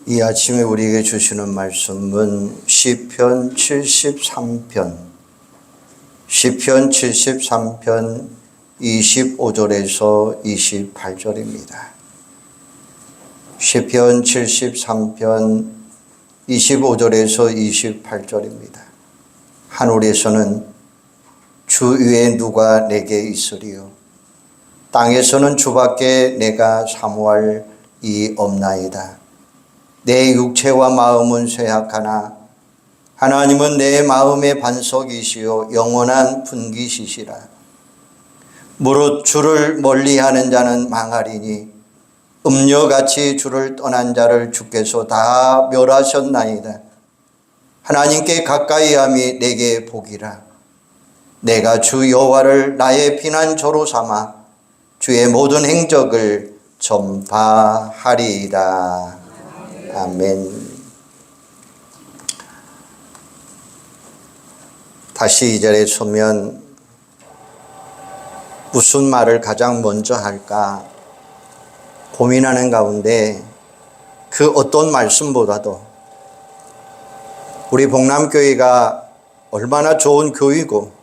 이 아침에 우리에게 주시는 말씀은 시편 73편 25절에서 28절입니다. 시편 73편 25절에서 28절입니다. 하늘에서는 주 위에 누가 내게 있으리요? 땅에서는 주밖에 내가 사모할 이 없나이다. 내 육체와 마음은 쇠약하나 하나님은 내 마음의 반석이시요 영원한 분깃이시라. 무릇 주를 멀리하는 자는 망하리니 음녀같이 주를 떠난 자를 주께서 다 멸하셨나이다. 하나님께 가까이함이 내게 복이라. 내가 주 여호와를 나의 피난처로 삼아 주의 모든 행적을 전파하리이다. 아멘. 다시 이 자리에 서면 무슨 말을 가장 먼저 할까 고민하는 가운데 그 어떤 말씀보다도 우리 복남교회가 얼마나 좋은 교회고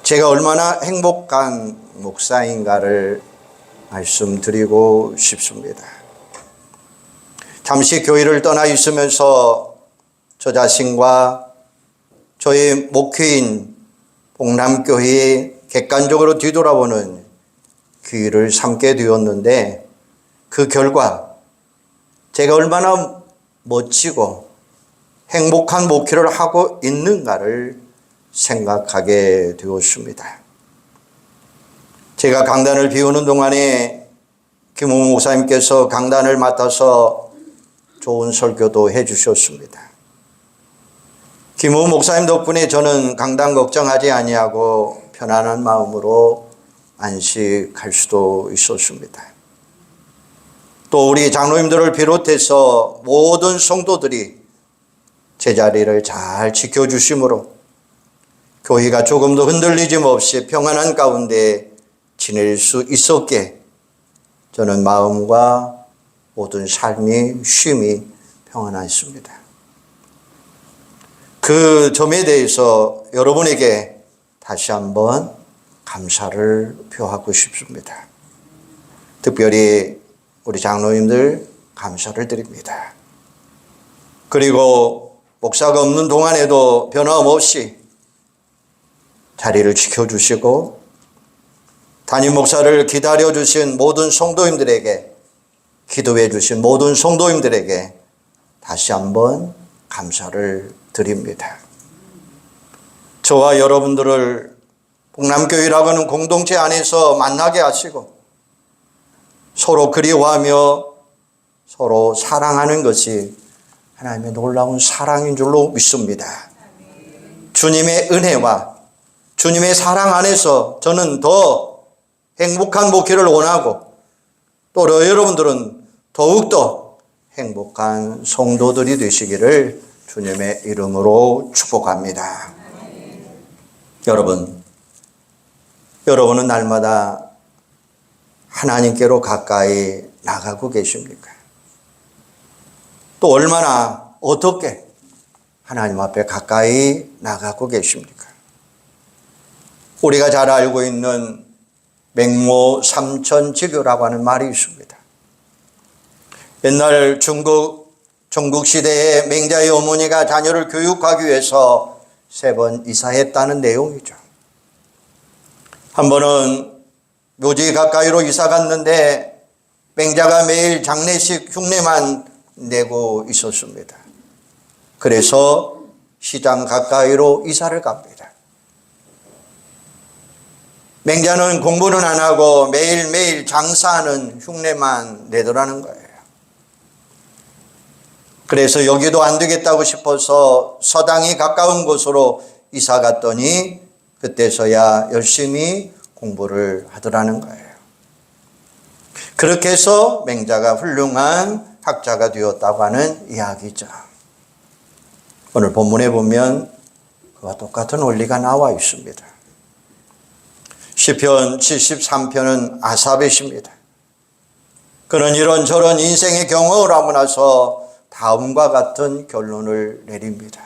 제가 얼마나 행복한 목사인가를 말씀드리고 싶습니다. 잠시 교회를 떠나 있으면서 저 자신과 저의 목회인 복남교회에 객관적으로 뒤돌아보는 기회를 삼게 되었는데 그 결과 제가 얼마나 멋지고 행복한 목회를 하고 있는가를 생각하게 되었습니다. 제가 강단을 비우는 동안에 김웅 목사님께서 강단을 맡아서 좋은 설교도 해 주셨습니다. 김웅 목사님 덕분에 저는 강단 걱정하지 아니하고 편안한 마음으로 안식할 수도 있었습니다. 또 우리 장로님들을 비롯해서 모든 성도들이 제자리를 잘 지켜주심으로 교회가 조금도 흔들리지 없이 평안한 가운데 지낼 수 있었기에 저는 마음과 모든 삶이 쉼이 평안했습니다. 그 점에 대해서 여러분에게 다시 한번 감사를 표하고 싶습니다. 특별히 우리 장로님들 감사를 드립니다. 그리고 목사가 없는 동안에도 변함없이 자리를 지켜주시고 담임 목사를 기다려주신 모든 성도님들에게 기도해 주신 모든 성도님들에게 다시 한번 감사를 드립니다. 저와 여러분들을 복남교회라고 하는 공동체 안에서 만나게 하시고 서로 그리워하며 서로 사랑하는 것이 하나님의 놀라운 사랑인 줄로 믿습니다. 주님의 은혜와 주님의 사랑 안에서 저는 더 행복한 목회를 원하고 또 여러분들은 더욱더 행복한 성도들이 되시기를 주님의 이름으로 축복합니다. 여러분은 날마다 하나님께로 가까이 나가고 계십니까? 또 얼마나 어떻게 하나님 앞에 가까이 나가고 계십니까? 우리가 잘 알고 있는 맹모 삼천지교라고 하는 말이 있습니다. 옛날 중국시대에 맹자의 어머니가 자녀를 교육하기 위해서 3번 이사했다는 내용이죠. 한 번은 묘지 가까이로 이사 갔는데 맹자가 매일 장례식 흉내만 내고 있었습니다. 그래서 시장 가까이로 이사를 갑니다. 맹자는 공부는 안 하고 매일매일 장사하는 흉내만 내더라는 거예요. 그래서 여기도 안 되겠다고 싶어서 서당이 가까운 곳으로 이사 갔더니 그때서야 열심히 공부를 하더라는 거예요. 그렇게 해서 맹자가 훌륭한 학자가 되었다고 하는 이야기죠. 오늘 본문에 보면 그와 똑같은 원리가 나와 있습니다. 시편 73편은 아삽의 시입니다. 그는 이런저런 인생의 경험을 하고 나서 다음과 같은 결론을 내립니다.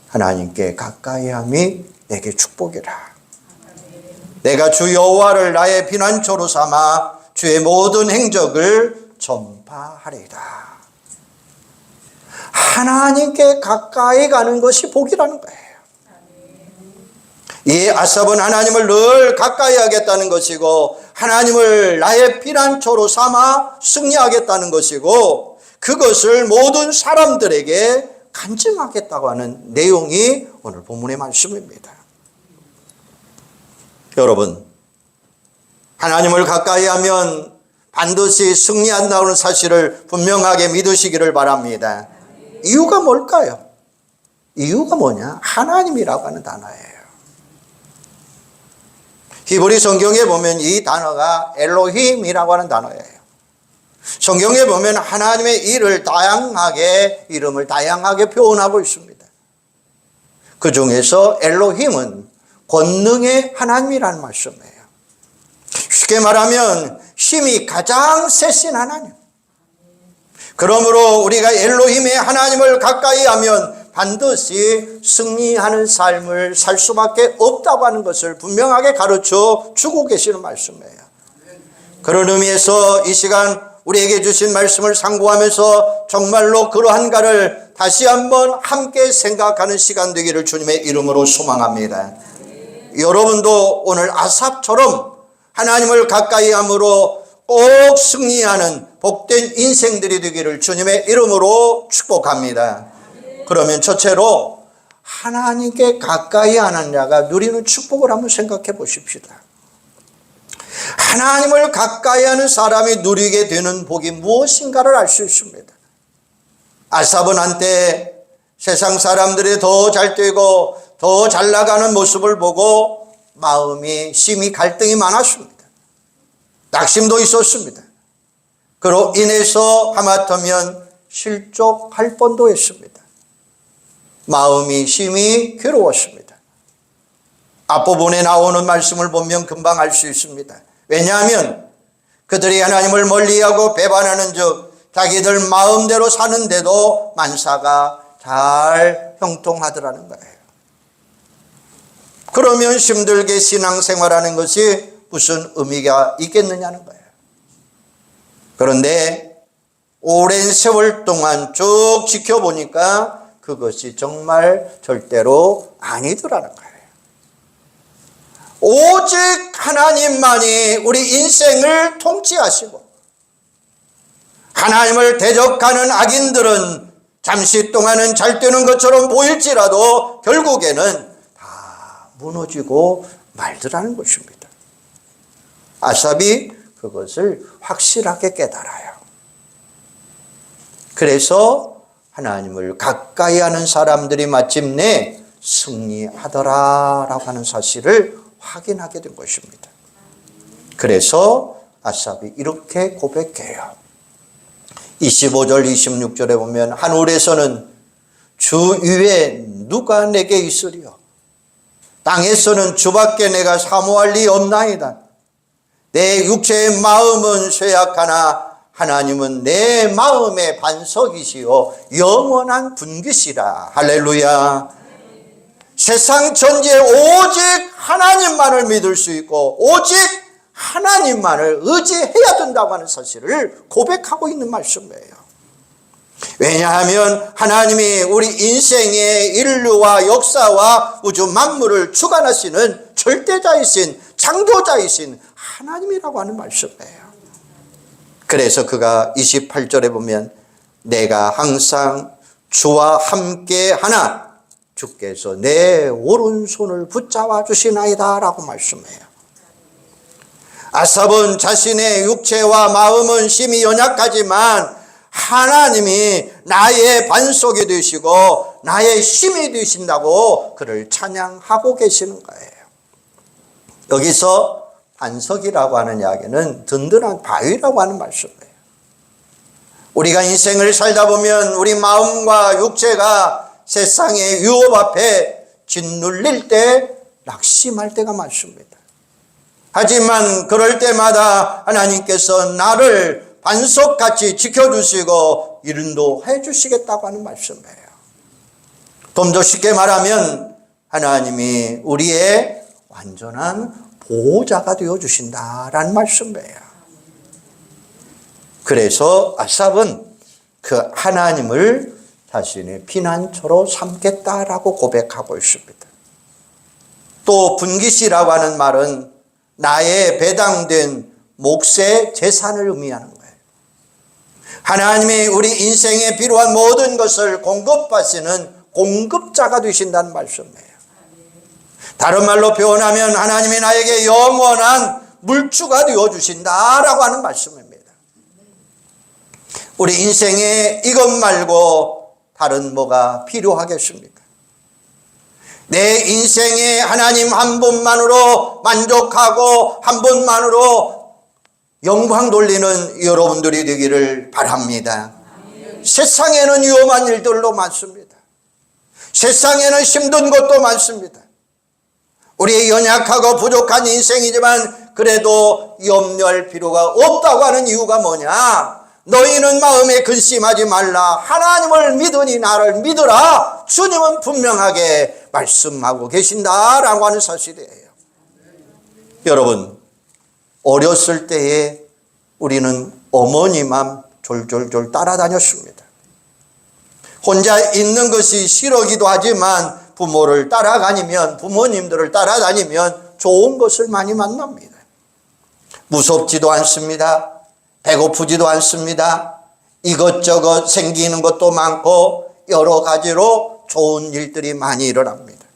하나님께 가까이함이 내게 축복이라. 내가 주 여호와를 나의 피난처로 삼아 주의 모든 행적을 전파하리이다. 하나님께 가까이 가는 것이 복이라는 거예요. 이 아삽은 하나님을 늘 가까이 하겠다는 것이고, 하나님을 나의 피난처로 삼아 승리하겠다는 것이고, 그것을 모든 사람들에게 간증하겠다고 하는 내용이 오늘 본문의 말씀입니다. 여러분, 하나님을 가까이 하면 반드시 승리한다는 사실을 분명하게 믿으시기를 바랍니다. 이유가 뭘까요? 이유가 뭐냐? 하나님이라고 하는 단어예요. 히브리 성경에 보면 이 단어가 엘로힘이라고 하는 단어예요. 성경에 보면 하나님의 이름을 다양하게 표현하고 있습니다. 그 중에서 엘로힘은 권능의 하나님이라는 말씀이에요. 쉽게 말하면 힘이 가장 세신 하나님. 그러므로 우리가 엘로힘의 하나님을 가까이 하면 반드시 승리하는 삶을 살 수밖에 없다고 하는 것을 분명하게 가르쳐 주고 계시는 말씀이에요. 그런 의미에서 이 시간 우리에게 주신 말씀을 상고하면서 정말로 그러한가를 다시 한번 함께 생각하는 시간 되기를 주님의 이름으로 소망합니다. 여러분도 오늘 아삽처럼 하나님을 가까이 함으로 꼭 승리하는 복된 인생들이 되기를 주님의 이름으로 축복합니다. 그러면 첫째로 하나님께 가까이 하는 자가 누리는 축복을 한번 생각해 보십시다. 하나님을 가까이 하는 사람이 누리게 되는 복이 무엇인가를 알 수 있습니다. 아삽은 한때 세상 사람들이 더 잘 되고 더 잘 나가는 모습을 보고 마음이 심히 갈등이 많았습니다. 낙심도 있었습니다. 그로 인해서 하마터면 실족할 뻔도 했습니다. 마음이 심히 괴로웠습니다. 앞부분에 나오는 말씀을 보면 금방 알 수 있습니다. 왜냐하면 그들이 하나님을 멀리하고 배반하는 즉 자기들 마음대로 사는데도 만사가 잘 형통하더라는 거예요. 그러면 힘들게 신앙생활하는 것이 무슨 의미가 있겠느냐는 거예요. 그런데 오랜 세월 동안 쭉 지켜보니까 그것이 정말 절대로 아니더라는 거예요. 오직 하나님만이 우리 인생을 통치하시고 하나님을 대적하는 악인들은 잠시 동안은 잘 되는 것처럼 보일지라도 결국에는 다 무너지고 말더라는 것입니다. 아삽이 그것을 확실하게 깨달아요. 그래서 하나님을 가까이 하는 사람들이 마침내 승리하더라라고 하는 사실을 확인하게 된 것입니다. 그래서 아삽이 이렇게 고백해요. 25절 26절에 보면 하늘에서는 주 위에 누가 내게 있으리요? 땅에서는 주밖에 내가 사모할 리 없나이다. 내 육체의 마음은 쇠약하나 하나님은 내 마음의 반석이시요 영원한 분기시라. 할렐루야. 세상 전체에 오직 하나님만을 믿을 수 있고 오직 하나님만을 의지해야 된다고 하는 사실을 고백하고 있는 말씀이에요. 왜냐하면 하나님이 우리 인생의 인류와 역사와 우주 만물을 주관하시는 절대자이신 창조자이신 하나님이라고 하는 말씀이에요. 그래서 그가 28절에 보면 내가 항상 주와 함께 하나 주께서 내 오른손을 붙잡아 주시나이다 라고 말씀해요. 아삽은 자신의 육체와 마음은 심히 연약하지만 하나님이 나의 반석이 되시고 나의 힘이 되신다고 그를 찬양하고 계시는 거예요. 여기서 반석이라고 하는 이야기는 든든한 바위라고 하는 말씀이에요. 우리가 인생을 살다 보면 우리 마음과 육체가 세상의 유혹 앞에 짓눌릴 때 낙심할 때가 많습니다. 하지만 그럴 때마다 하나님께서 나를 반석같이 지켜주시고 인도해 주시겠다고 하는 말씀이에요. 좀 더 쉽게 말하면 하나님이 우리의 완전한 보호자가 되어주신다라는 말씀이에요. 그래서 아삽은 그 하나님을 자신의 피난처로 삼겠다라고 고백하고 있습니다. 또 분깃이라고 하는 말은 나의 배당된 몫의 재산을 의미하는 거예요. 하나님이 우리 인생에 필요한 모든 것을 공급하시는 공급자가 되신다는 말씀이에요. 다른 말로 표현하면 하나님이 나에게 영원한 물주가 되어주신다라고 하는 말씀입니다. 우리 인생에 이것 말고 다른 뭐가 필요하겠습니까? 내 인생에 하나님 한 분만으로 만족하고 한 분만으로 영광 돌리는 여러분들이 되기를 바랍니다. 세상에는 위험한 일들도 많습니다. 세상에는 힘든 것도 많습니다. 우리의 연약하고 부족한 인생이지만 그래도 염려할 필요가 없다고 하는 이유가 뭐냐? 너희는 마음에 근심하지 말라. 하나님을 믿으니 나를 믿으라. 주님은 분명하게 말씀하고 계신다라고 하는 사실이에요. 여러분, 어렸을 때에 우리는 어머니만 졸졸졸 따라다녔습니다. 혼자 있는 것이 싫어기도 하지만 부모를 따라다니면, 부모님들을 따라다니면 좋은 것을 많이 만납니다. 무섭지도 않습니다. 배고프지도 않습니다. 이것저것 생기는 것도 많고 여러 가지로 좋은 일들이 많이 일어납니다.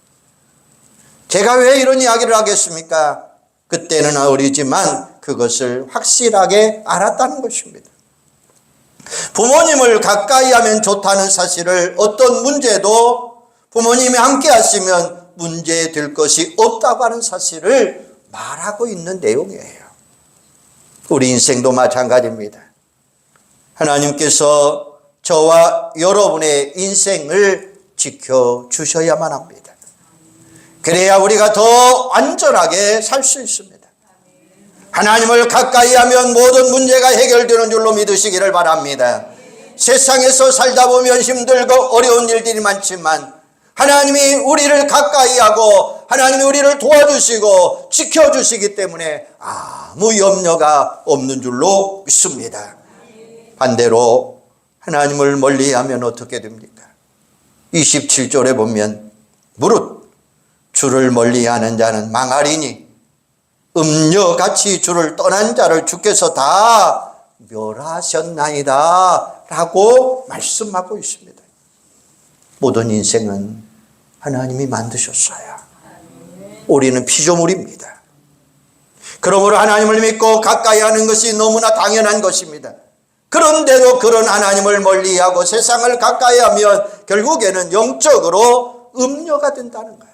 제가 왜 이런 이야기를 하겠습니까? 그때는 어리지만 그것을 확실하게 알았다는 것입니다. 부모님을 가까이 하면 좋다는 사실을 어떤 문제도 부모님이 함께 하시면 문제될 것이 없다고 하는 사실을 말하고 있는 내용이에요. 우리 인생도 마찬가지입니다. 하나님께서 저와 여러분의 인생을 지켜주셔야만 합니다. 그래야 우리가 더 안전하게 살 수 있습니다. 하나님을 가까이 하면 모든 문제가 해결되는 줄로 믿으시기를 바랍니다. 세상에서 살다 보면 힘들고 어려운 일들이 많지만 하나님이 우리를 가까이 하고 하나님이 우리를 도와주시고 지켜주시기 때문에 아무 염려가 없는 줄로 믿습니다. 반대로 하나님을 멀리하면 어떻게 됩니까? 27절에 보면 무릇 주를 멀리하는 자는 망하리니 음녀같이 주를 떠난 자를 주께서 다 멸하셨나이다 라고 말씀하고 있습니다. 모든 인생은 하나님이 만드셨어요. 우리는 피조물입니다. 그러므로 하나님을 믿고 가까이 하는 것이 너무나 당연한 것입니다. 그런데도 그런 하나님을 멀리하고 세상을 가까이 하면 결국에는 영적으로 음녀가 된다는 거예요.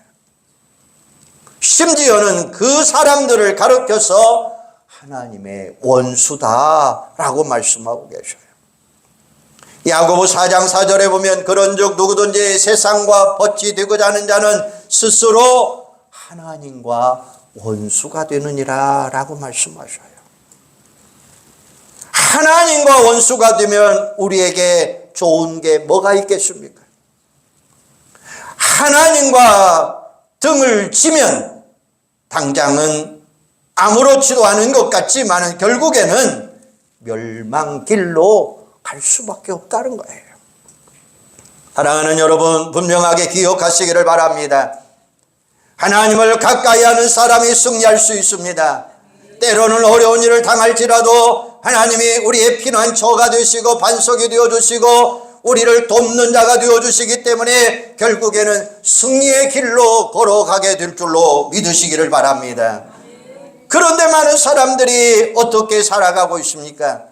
심지어는 그 사람들을 가르쳐서 하나님의 원수다라고 말씀하고 계셔요. 야고보 4장 4절에 보면 그런즉 누구든지 세상과 벗이 되고자 하는 자는 스스로 하나님과 원수가 되느니라 라고 말씀하셔요. 하나님과 원수가 되면 우리에게 좋은 게 뭐가 있겠습니까? 하나님과 등을 지면 당장은 아무렇지도 않은 것 같지만 결국에는 멸망길로 갈 수밖에 없다는 거예요. 사랑하는 여러분, 분명하게 기억하시기를 바랍니다. 하나님을 가까이 하는 사람이 승리할 수 있습니다. 때로는 어려운 일을 당할지라도 하나님이 우리의 피난처가 되시고 반석이 되어주시고 우리를 돕는 자가 되어주시기 때문에 결국에는 승리의 길로 걸어가게 될 줄로 믿으시기를 바랍니다. 그런데 많은 사람들이 어떻게 살아가고 있습니까?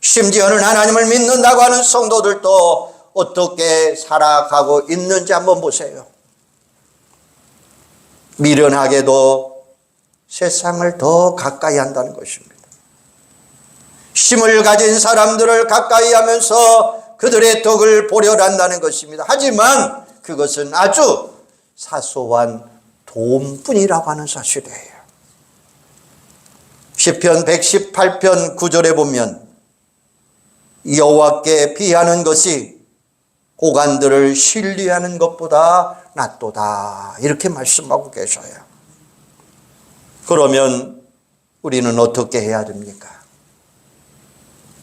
심지어는 하나님을 믿는다고 하는 성도들도 어떻게 살아가고 있는지 한번 보세요. 미련하게도 세상을 더 가까이 한다는 것입니다. 힘을 가진 사람들을 가까이 하면서 그들의 덕을 보려고 한다는 것입니다. 하지만 그것은 아주 사소한 도움뿐이라고 하는 사실이에요. 시편 118편 9절에 보면 여호와께 비하는 것이 고관들을 신뢰하는 것보다 낫도다 이렇게 말씀하고 계셔요. 그러면 우리는 어떻게 해야 됩니까?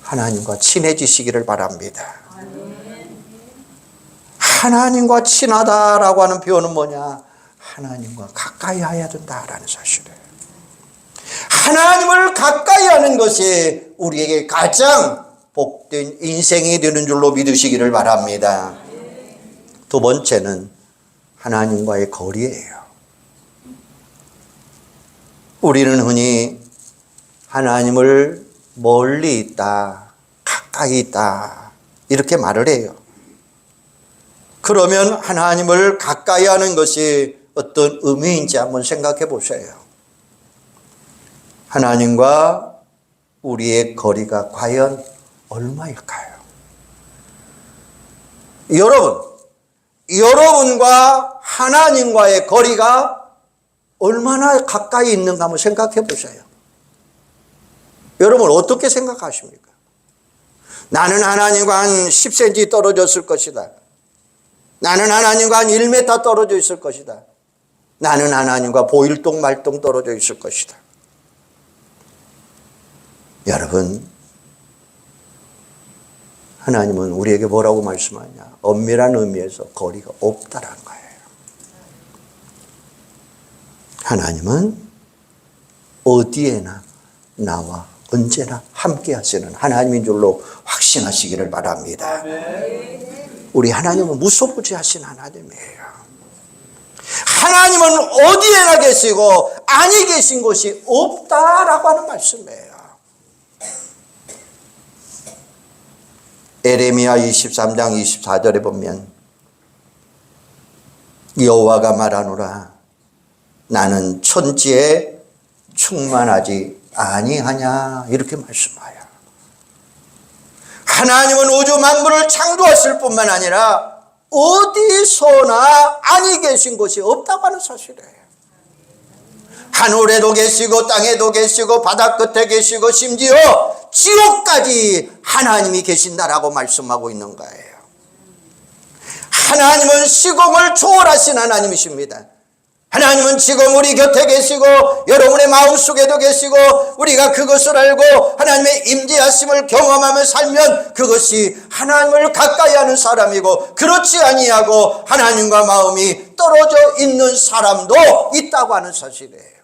하나님과 친해지시기를 바랍니다. 하나님과 친하다라고 하는 표현은 뭐냐? 하나님과 가까이 해야 된다라는 사실이에요. 하나님을 가까이 하는 것이 우리에게 가장 복된 인생이 되는 줄로 믿으시기를 바랍니다. 두 번째는 하나님과의 거리예요. 우리는 흔히 하나님을 멀리 있다, 가까이 있다 이렇게 말을 해요. 그러면 하나님을 가까이 하는 것이 어떤 의미인지 한번 생각해 보세요. 하나님과 우리의 거리가 과연 얼마일까요? 여러분과 하나님과의 거리가 얼마나 가까이 있는가 한번 생각해 보세요. 여러분 어떻게 생각하십니까? 나는 하나님과 한 10cm 떨어졌을 것이다. 나는 하나님과 한 1m 떨어져 있을 것이다. 나는 하나님과 보일동 말동 떨어져 있을 것이다. 여러분, 하나님은 우리에게 뭐라고 말씀하냐? 엄밀한 의미에서 거리가 없다라는 거예요. 하나님은 어디에나 나와 언제나 함께 하시는 하나님인 줄로 확신하시기를 바랍니다. 우리 하나님은 무소부지하신 하나님이에요. 하나님은 어디에나 계시고 아니 계신 곳이 없다라고 하는 말씀이에요. 에레미야 23장 24절에 보면 여호와가 말하노라 나는 천지에 충만하지 아니하냐 이렇게 말씀하여 하나님은 우주 만물을 창조하실 뿐만 아니라 어디서나 아니 계신 곳이 없다고 하는 사실이에요. 하늘에도 계시고 땅에도 계시고 바다 끝에 계시고 심지어 지옥까지 하나님이 계신다라고 말씀하고 있는 거예요. 하나님은 시공을 초월하신 하나님이십니다. 하나님은 지금 우리 곁에 계시고 여러분의 마음속에도 계시고 우리가 그것을 알고 하나님의 임재하심을 경험하며 살면 그것이 하나님을 가까이 하는 사람이고 그렇지 아니하고 하나님과 마음이 떨어져 있는 사람도 있다고 하는 사실이에요.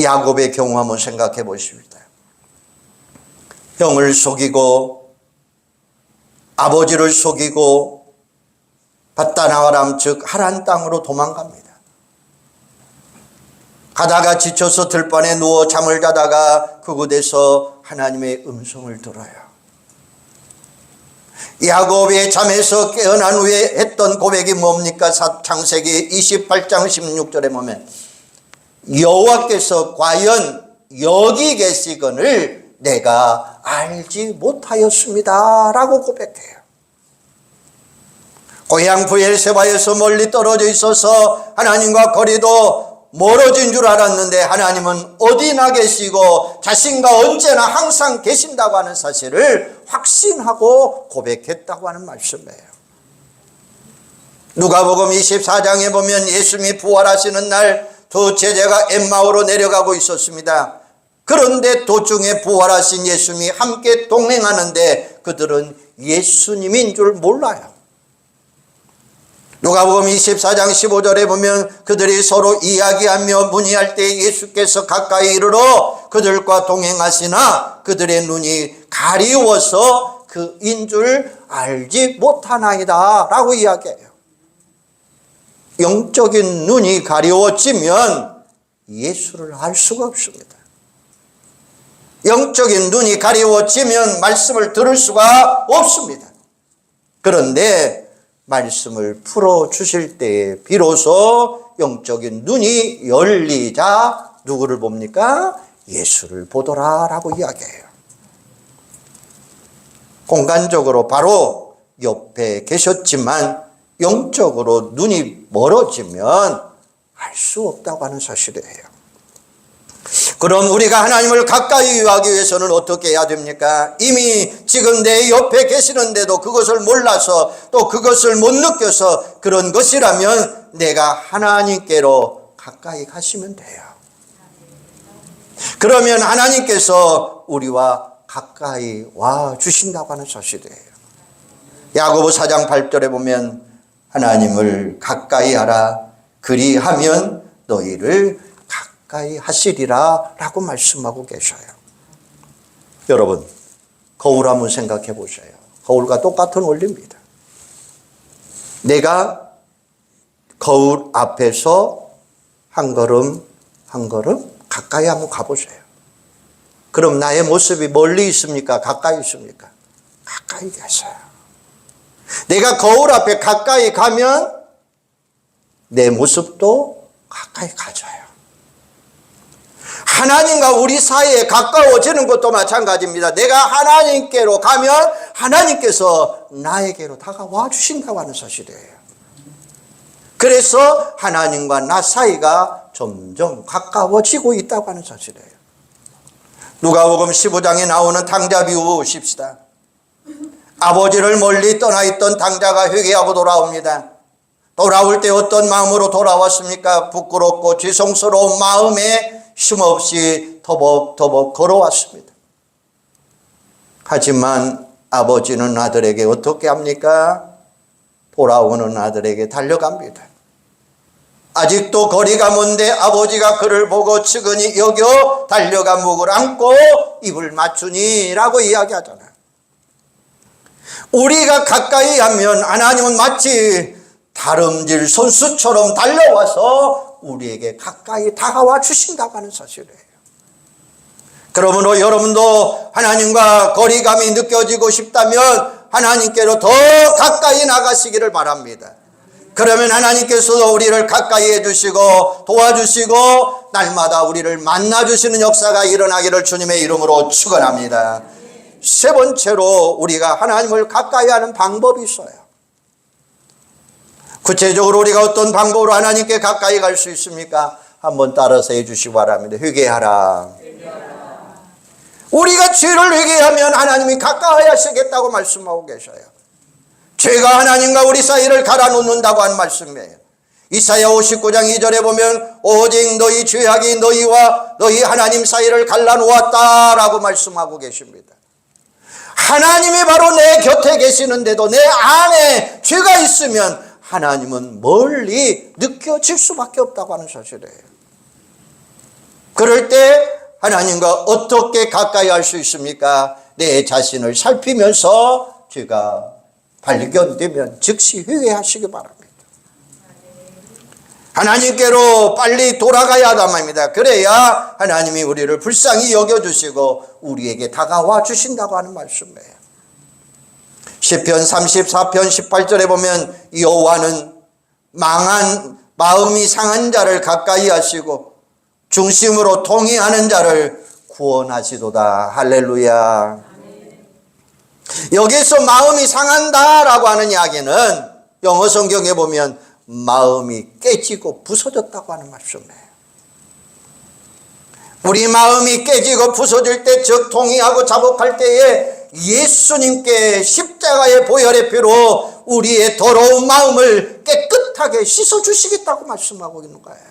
야곱의 경우 한번 생각해 보십니다. 형을 속이고 아버지를 속이고 밧다나아람 즉 하란 땅으로 도망갑니다. 가다가 지쳐서 들판에 누워 잠을 자다가 그곳에서 하나님의 음성을 들어요. 야곱이 잠에서 깨어난 후에 했던 고백이 뭡니까? 창세기 28장 16절에 보면 여호와께서 과연 여기 계시거늘 내가 알지 못하였습니다 라고 고백해요. 고향 브엘세바에서 멀리 떨어져 있어서 하나님과 거리도 멀어진 줄 알았는데 하나님은 어디나 계시고 자신과 언제나 항상 계신다고 하는 사실을 확신하고 고백했다고 하는 말씀이에요. 누가복음 24장에 보면 예수님이 부활하시는 날 두 제자가 엠마오로 내려가고 있었습니다. 그런데 도중에 부활하신 예수님이 함께 동행하는데 그들은 예수님인 줄 몰라요. 누가복음 24장 15절에 보면 그들이 서로 이야기하며 문의할 때 예수께서 가까이 이르러 그들과 동행하시나 그들의 눈이 가리워서 그인 줄 알지 못하나이다 라고 이야기해요. 영적인 눈이 가리워지면 예수를 알 수가 없습니다. 영적인 눈이 가리워지면 말씀을 들을 수가 없습니다. 그런데 말씀을 풀어주실 때에 비로소 영적인 눈이 열리자 누구를 봅니까? 예수를 보더라라고 이야기해요. 공간적으로 바로 옆에 계셨지만 영적으로 눈이 멀어지면 알 수 없다고 하는 사실이에요. 그럼 우리가 하나님을 가까이 하기 위해서는 어떻게 해야 됩니까? 이미 지금 내 옆에 계시는데도 그것을 몰라서 또 그것을 못 느껴서 그런 것이라면 내가 하나님께로 가까이 가시면 돼요. 그러면 하나님께서 우리와 가까이 와 주신다고 하는 사실이에요. 야고보 4장 8절에 보면 하나님을 가까이 하라. 그리하면 너희를 가까이 하시리라 라고 말씀하고 계셔요. 여러분, 거울 한번 생각해 보세요. 거울과 똑같은 원리입니다. 내가 거울 앞에서 한 걸음 한 걸음 가까이 한번 가보세요. 그럼 나의 모습이 멀리 있습니까? 가까이 있습니까? 가까이 계세요. 내가 거울 앞에 가까이 가면 내 모습도 가까이 가져요. 하나님과 우리 사이에 가까워지는 것도 마찬가지입니다. 내가 하나님께로 가면 하나님께서 나에게로 다가와 주신다고 하는 사실이에요. 그래서 하나님과 나 사이가 점점 가까워지고 있다고 하는 사실이에요. 누가복음 15장에 나오는 탕자 비유 보십시다. 아버지를 멀리 떠나 있던 탕자가 회개하고 돌아옵니다. 돌아올 때 어떤 마음으로 돌아왔습니까? 부끄럽고 죄송스러운 마음에 쉼없이 터벅터벅 걸어왔습니다. 하지만 아버지는 아들에게 어떻게 합니까? 돌아오는 아들에게 달려갑니다. 아직도 거리가 먼데 아버지가 그를 보고 측은히 여겨 달려가 목을 안고 입을 맞추니 라고 이야기하잖아요. 우리가 가까이 하면 하나님은 마치 다름질 선수처럼 달려와서 우리에게 가까이 다가와 주신다고 하는 사실이에요. 그러므로 여러분도 하나님과 거리감이 느껴지고 싶다면 하나님께로 더 가까이 나가시기를 바랍니다. 그러면 하나님께서도 우리를 가까이 해주시고 도와주시고 날마다 우리를 만나주시는 역사가 일어나기를 주님의 이름으로 축원합니다. 세 번째로 우리가 하나님을 가까이 하는 방법이 있어요. 구체적으로 우리가 어떤 방법으로 하나님께 가까이 갈 수 있습니까? 한번 따라서 해주시기 바랍니다. 회개하라. 우리가 죄를 회개하면 하나님이 가까이 하시겠다고 말씀하고 계셔요. 죄가 하나님과 우리 사이를 갈아놓는다고 한 말씀이에요. 이사야 59장 2절에 보면 오직 너희 죄악이 너희와 너희 하나님 사이를 갈라놓았다라고 말씀하고 계십니다. 하나님이 바로 내 곁에 계시는데도 내 안에 죄가 있으면 하나님은 멀리 느껴질 수밖에 없다고 하는 사실이에요. 그럴 때 하나님과 어떻게 가까이 할 수 있습니까? 내 자신을 살피면서 죄가 발견되면 즉시 회개하시기 바랍니다. 하나님께로 빨리 돌아가야 한답니다. 그래야 하나님이 우리를 불쌍히 여겨주시고 우리에게 다가와 주신다고 하는 말씀이에요. 시편 34편 18절에 보면 여호와는 마음이 상한 자를 가까이 하시고 중심으로 통회하는 자를 구원하시도다. 할렐루야. 여기서 마음이 상한다라고 하는 이야기는 영어 성경에 보면 마음이 깨지고 부서졌다고 하는 말씀이에요. 우리 마음이 깨지고 부서질 때, 즉 통회하고 자복할 때에 예수님께 십자가의 보혈의 피로 우리의 더러운 마음을 깨끗하게 씻어주시겠다고 말씀하고 있는 거예요.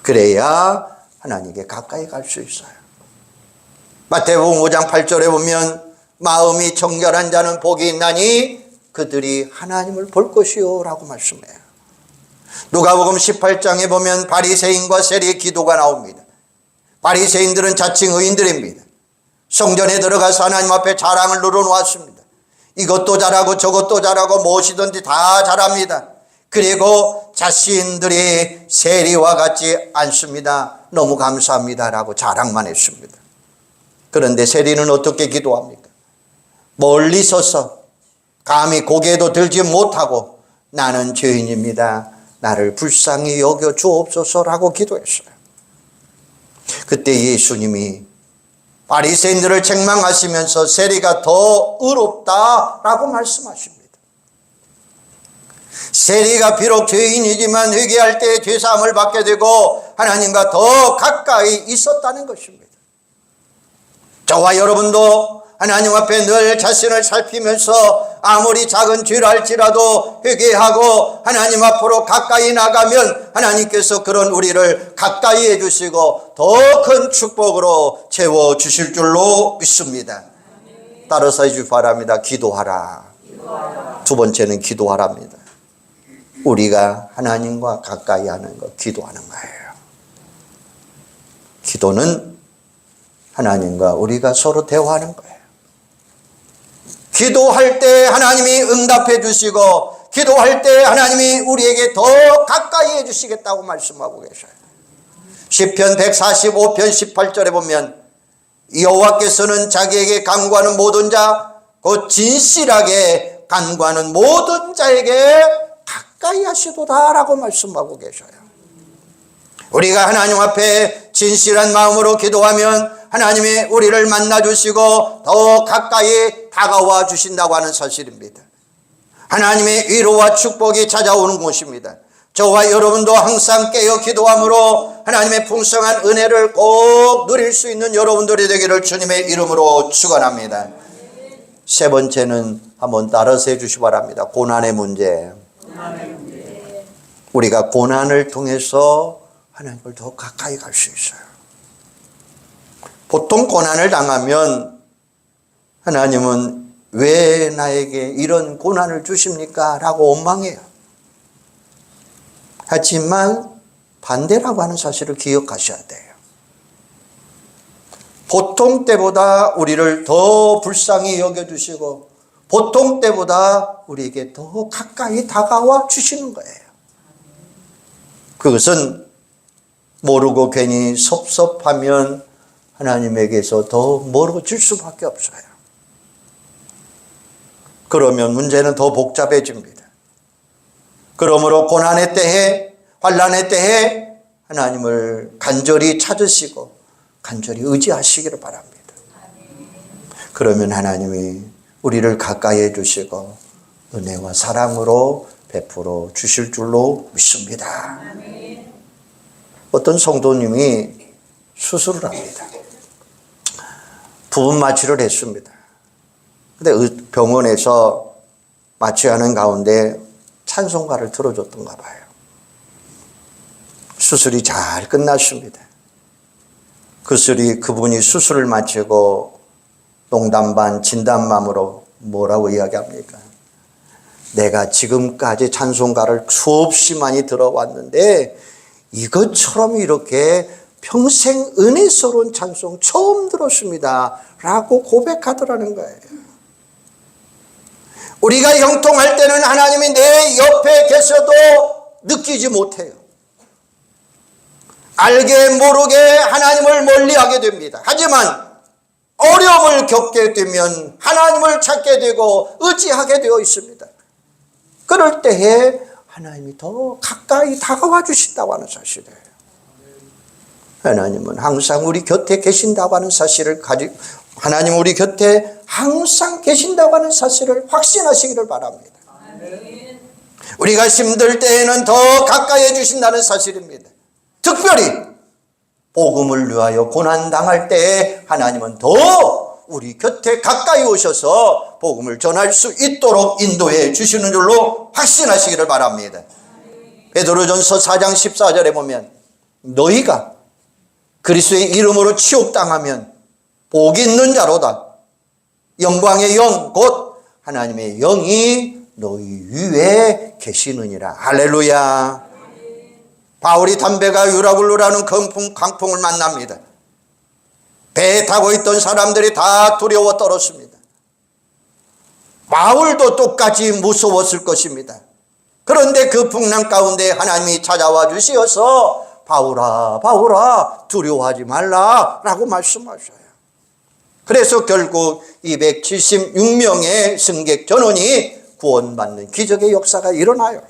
그래야 하나님께 가까이 갈 수 있어요. 마태복음 5장 8절에 보면 마음이 정결한 자는 복이 있나니 그들이 하나님을 볼 것이요 라고 말씀해요. 누가복음 18장에 보면 바리새인과 세리의 기도가 나옵니다. 바리새인들은 자칭 의인들입니다. 성전에 들어가서 하나님 앞에 자랑을 늘어놓았습니다. 이것도 잘하고 저것도 잘하고 무엇이든지 다 잘합니다. 그리고 자신들이 세리와 같지 않습니다. 너무 감사합니다 라고 자랑만 했습니다. 그런데 세리는 어떻게 기도합니까? 멀리 서서 감히 고개도 들지 못하고 나는 죄인입니다. 나를 불쌍히 여겨 주옵소서라고 기도했어요. 그때 예수님이 바리새인들을 책망하시면서 세리가 더 의롭다라고 말씀하십니다. 세리가 비록 죄인이지만 회개할 때 죄사함을 받게 되고 하나님과 더 가까이 있었다는 것입니다. 저와 여러분도 하나님 앞에 늘 자신을 살피면서 아무리 작은 죄를 할지라도 회개하고 하나님 앞으로 가까이 나가면 하나님께서 그런 우리를 가까이 해주시고 더 큰 축복으로 채워주실 줄로 믿습니다. 따라서 해주시 바랍니다. 기도하라. 두 번째는 기도하랍니다. 우리가 하나님과 가까이 하는 것, 기도하는 거예요. 기도는 하나님과 우리가 서로 대화하는 거예요. 기도할 때 하나님이 응답해 주시고 기도할 때 하나님이 우리에게 더 가까이 해 주시겠다고 말씀하고 계셔요. 시편 145편 18절에 보면 여호와께서는 자기에게 간구하는 모든 자, 곧 진실하게 간구하는 모든 자에게 가까이 하시도다 라고 말씀하고 계셔요. 우리가 하나님 앞에 진실한 마음으로 기도하면 하나님이 우리를 만나주시고 더 가까이 다가와 주신다고 하는 사실입니다. 하나님의 위로와 축복이 찾아오는 곳입니다. 저와 여러분도 항상 깨어 기도함으로 하나님의 풍성한 은혜를 꼭 누릴 수 있는 여러분들이 되기를 주님의 이름으로 축원합니다. 세 번째는 한번 따라서 해주시기 바랍니다. 고난의 문제. 우리가 고난을 통해서 하나님을 더 가까이 갈 수 있어요. 보통 고난을 당하면 하나님은 왜 나에게 이런 고난을 주십니까? 라고 원망해요. 하지만 반대라고 하는 사실을 기억하셔야 돼요. 보통 때보다 우리를 더 불쌍히 여겨주시고 보통 때보다 우리에게 더 가까이 다가와 주시는 거예요. 그것은 모르고 괜히 섭섭하면 하나님에게서 더 멀어질 수밖에 없어요. 그러면 문제는 더 복잡해집니다. 그러므로 고난의 때에, 환난의 때에 하나님을 간절히 찾으시고 간절히 의지하시기를 바랍니다. 그러면 하나님이 우리를 가까이 해주시고 은혜와 사랑으로 베풀어 주실 줄로 믿습니다. 어떤 성도님이 수술을 합니다. 부분 마취를 했습니다. 근데 병원에서 마취하는 가운데 찬송가를 틀어줬던가 봐요. 수술이 잘 끝났습니다. 그분이 수술을 마치고 농담 반 진담 반으로 뭐라고 이야기합니까? 내가 지금까지 찬송가를 수없이 많이 들어왔는데 이것처럼 이렇게 평생 은혜스러운 찬송 처음 들었습니다 라고 고백하더라는 거예요. 우리가 형통할 때는 하나님이 내 옆에 계셔도 느끼지 못해요. 알게 모르게 하나님을 멀리하게 됩니다. 하지만 어려움을 겪게 되면 하나님을 찾게 되고 의지하게 되어 있습니다. 그럴 때에 하나님이 더 가까이 다가와 주신다고 하는 사실이에요. 하나님은 항상 우리 곁에 계신다고 하는 사실을 가지고 하나님 우리 곁에 항상 계신다고 하는 사실을 확신하시기를 바랍니다. 우리가 힘들 때에는 더 가까이 해주신다는 사실입니다. 특별히 복음을 위하여 고난당할 때에 하나님은 더 우리 곁에 가까이 오셔서 복음을 전할 수 있도록 인도해 주시는 줄로 확신하시기를 바랍니다. 베드로전서 4장 14절에 보면 너희가 그리스도의 이름으로 치욕당하면 복이 있는 자로다. 영광의 영 곧 하나님의 영이 너희 위에 계시느니라. 할렐루야. 바울이 담배가 유라굴로라는 강풍을 만납니다. 배에 타고 있던 사람들이 다 두려워 떨었습니다. 바울도 똑같이 무서웠을 것입니다. 그런데 그 풍랑 가운데 하나님이 찾아와 주시어서 바울아 바울아 두려워하지 말라 라고 말씀하셔요. 그래서 결국 276명의 승객 전원이 구원받는 기적의 역사가 일어나요.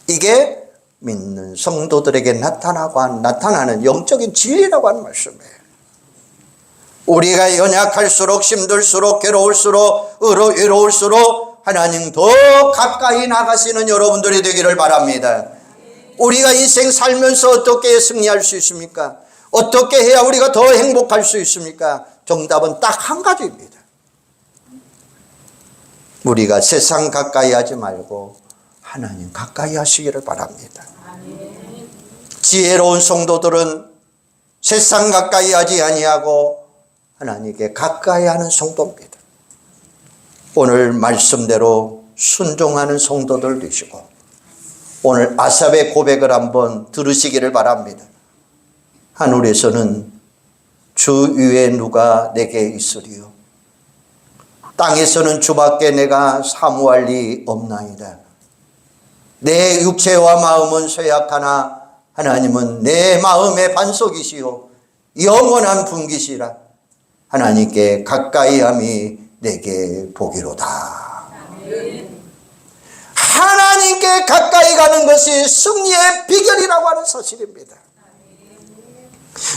이게 믿는 성도들에게 나타나는 영적인 진리라고 하는 말씀이에요. 우리가 연약할수록 힘들수록 괴로울수록 외로울수록 하나님 더 가까이 나가시는 여러분들이 되기를 바랍니다. 우리가 인생 살면서 어떻게 승리할 수 있습니까? 어떻게 해야 우리가 더 행복할 수 있습니까? 정답은 딱 한 가지입니다. 우리가 세상 가까이 하지 말고 하나님 가까이 하시기를 바랍니다. 지혜로운 성도들은 세상 가까이 하지 아니하고 하나님께 가까이 하는 성도입니다. 오늘 말씀대로 순종하는 성도들 되시고 오늘 아삽의 고백을 한번 들으시기를 바랍니다. 하늘에서는 주 위에 누가 내게 있으리요, 땅에서는 주밖에 내가 사모할 리 없나이다. 내 육체와 마음은 쇠약하나 하나님은 내 마음의 반석이시요 영원한 분기시라. 하나님께 가까이함이 내게 복이로다. 하나님께 가까이 가는 것이 승리의 비결이라고 하는 사실입니다.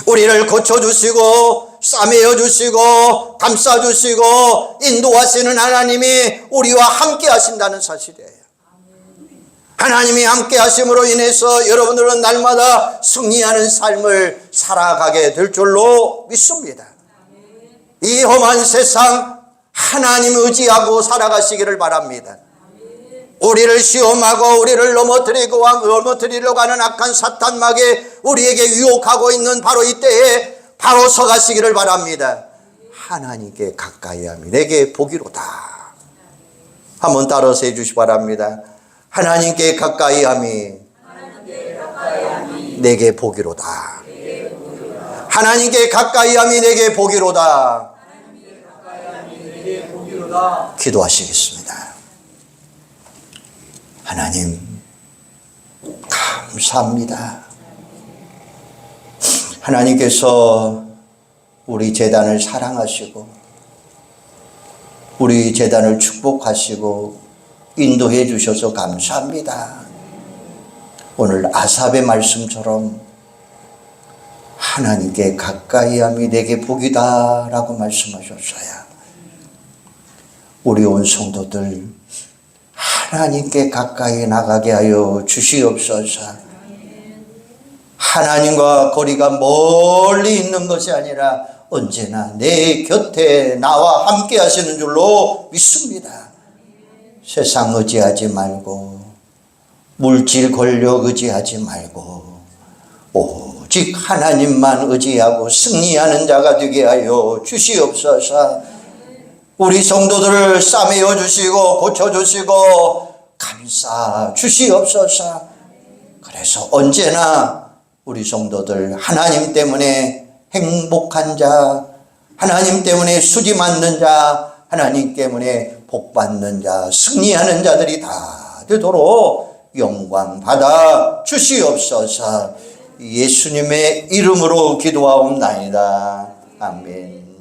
우리를 고쳐주시고 싸매어 주시고 감싸주시고 인도하시는 하나님이 우리와 함께 하신다는 사실이에요. 하나님이 함께 하심으로 인해서 여러분들은 날마다 승리하는 삶을 살아가게 될 줄로 믿습니다. 이 험한 세상 하나님 의지하고 살아가시기를 바랍니다. 우리를 시험하고 우리를 넘어뜨리려고 하는 악한 사탄막에 우리에게 유혹하고 있는 바로 이때에 바로 서가시기를 바랍니다. 하나님께 가까이함이 내게 복이로다. 한번 따라서 해주시기 바랍니다. 하나님께 가까이함이 내게 복이로다. 하나님께 가까이함이 내게 복이로다. 기도하시겠습니다. 하나님 감사합니다. 하나님께서 우리 제단을 사랑하시고 우리 제단을 축복하시고 인도해 주셔서 감사합니다. 오늘 아삽의 말씀처럼 하나님께 가까이함이 내게 복이다 라고 말씀하셨어요. 우리 온 성도들 하나님께 가까이 나가게 하여 주시옵소서. 하나님과 거리가 멀리 있는 것이 아니라 언제나 내 곁에 나와 함께 하시는 줄로 믿습니다. 세상 의지하지 말고 물질 권력 의지하지 말고 오직 하나님만 의지하고 승리하는 자가 되게 하여 주시옵소서. 우리 성도들을 싸매어 주시고 고쳐주시고 감싸 주시옵소서. 그래서 언제나 우리 성도들 하나님 때문에 행복한 자, 하나님 때문에 수지 맞는 자, 하나님 때문에 복 받는 자, 승리하는 자들이 다 되도록 영광 받아 주시옵소서. 예수님의 이름으로 기도하옵나이다. 아멘.